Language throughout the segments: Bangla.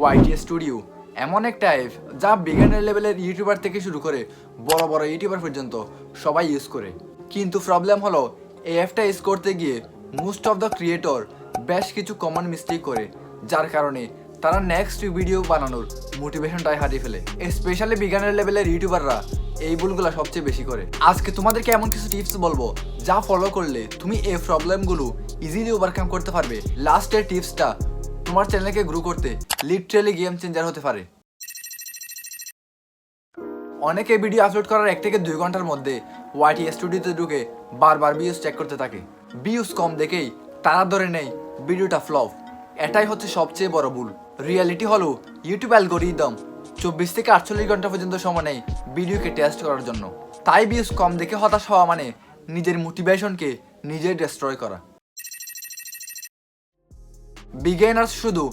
ওয়াইটি স্টুডিও এমন একটা অ্যাপ যা বিগিনার লেভেলের ইউটিউবার থেকে শুরু করে বড় বড় ইউটিউবার পর্যন্ত সবাই ইউজ করে। কিন্তু প্রবলেম হলো এই অ্যাপটা ইউজ করতে গিয়ে মোস্ট অফ দ্য ক্রিয়েটর বেশ কিছু কমন মিস্টেক করে, যার কারণে তারা নেক্সট ভিডিও বানানোর মোটিভেশনটাই হারিয়ে ফেলে। স্পেশালি বিগিনার লেভেলের ইউটিউবাররা এই ভুলগুলো সবচেয়ে বেশি করে। আজকে তোমাদেরকে এমন কিছু টিপস বলবো যা ফলো করলে তুমি এই প্রবলেমগুলো ইজিলি ওভারকাম করতে পারবে। লাস্টের টিপসটা তোমার চ্যানেলকে গ্রো করতে লিটারালি গেম চেঞ্জার হতে পারে। অনেকে ভিডিও আপলোড করার 1 থেকে 2 ঘন্টার মধ্যে ওয়াইটি স্টুডিওতে ঢুকে বারবার ভিউজ চেক করতে থাকে। ভিউজ কম দেখেই তারা ধরে নেয় ভিডিওটা ফ্লপ। এটাই হচ্ছে সবচেয়ে বড় ভুল। রিয়ালিটি হলো ইউটিউব অ্যালগরিদম 24 থেকে 48 ঘন্টা পর্যন্ত সময় নেয় ভিডিওকে টেস্ট করার জন্য। তাই ভিউজ কম দেখে হতাশ হওয়া মানে নিজের মোটিভেশনকে নিজে ডিস্ট্রয় করা। বিগিনার্স শুধু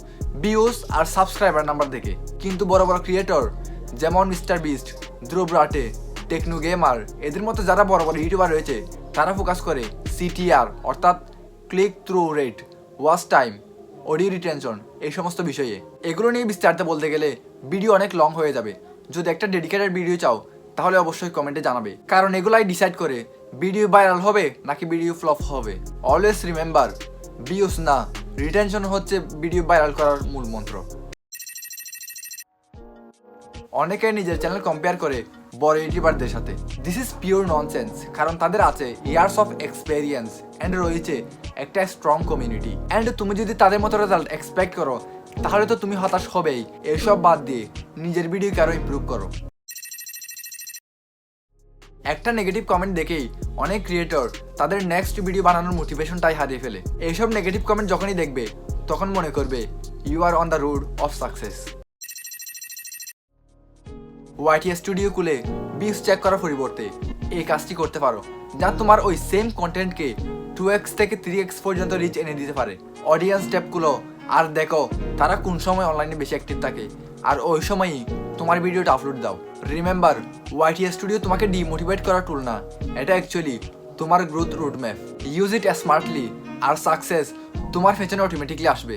ভিউজ আর সাবস্ক্রাইবার নাম্বার দেখে, কিন্তু বড় বড় ক্রিয়েটর যেমন মিস্টার বিস্ট, ধ্রুব রাটে, টেকনো গেমার এদের মতো যারা বড় বড় ইউটিউবার রয়েছে তারা ফোকাস করে সিটিআর অর্থাৎ click through rate, watch time, audio retention এই সমস্ত বিষয়ে। এগুলো নিয়ে বিস্তারিত বলতে গেলে ভিডিও অনেক লং হয়ে যাবে। যদি একটা ডেডিকেটেড ভিডিও চাও তাহলে অবশ্যই কমেন্টে জানাবে, কারণ এগুলাই ডিসাইড করে ভিডিও ভাইরাল হবে নাকি ভিডিও ফ্লপ হবে। অলওয়েজ রিমেম্বার, ভিউজ না রিটেনশন হচ্ছে ভিডিও ভাইরাল করার মূল মন্ত্র। অনেকে নিজের চ্যানেল কম্পেয়ার করে বড় ইউটিউবারদের সাথে। দিস ইজ পিওর ননসেন্স, কারণ তাদের আছে ইয়ার্স অফ এক্সপেরিয়েন্স অ্যান্ড রয়েছে একটা স্ট্রং কমিউনিটি। অ্যান্ড তুমি যদি তাদের মতো রেজাল্ট এক্সপেক্ট করো তাহলে তো তুমি হতাশ হবেই। এসব বাদ দিয়ে নিজের ভিডিওকে আরও ইমপ্রুভ করো। একটা নেগেটিভ কমেন্ট দেখেই অনেক ক্রিয়েটর তাদের নেক্সট ভিডিও বানানোর মোটিভেশনটাই হারিয়ে ফেলে। এইসব নেগেটিভ কমেন্ট যখনই দেখবে তখন মনে করবে you are on the road of success. YT studio খুলে ভিউজ চেক করার পরিবর্তে এই কাজটি করতে পারো, যা তোমার ওই সেম কন্টেন্টকে 2x থেকে 3x পর্যন্ত রিচ এনে দিতে পারে। অডিয়েন্স ট্যাপগুলো আর দেখো তারা কোন সময় অনলাইনে বেশি অ্যাক্টিভ থাকে, আর ওই সময়ই তোমার ভিডিওটা আপলোড দাও। রিমেম্বার, ওয়াইটি স্টুডিও তোমাকে ডিমোটিভেট করার টুল না, এটা অ্যাকচুয়ালি তোমার growth road map. Use it smartly আর সাকসেস তোমার পেছনে অটোমেটিকলি আসবে।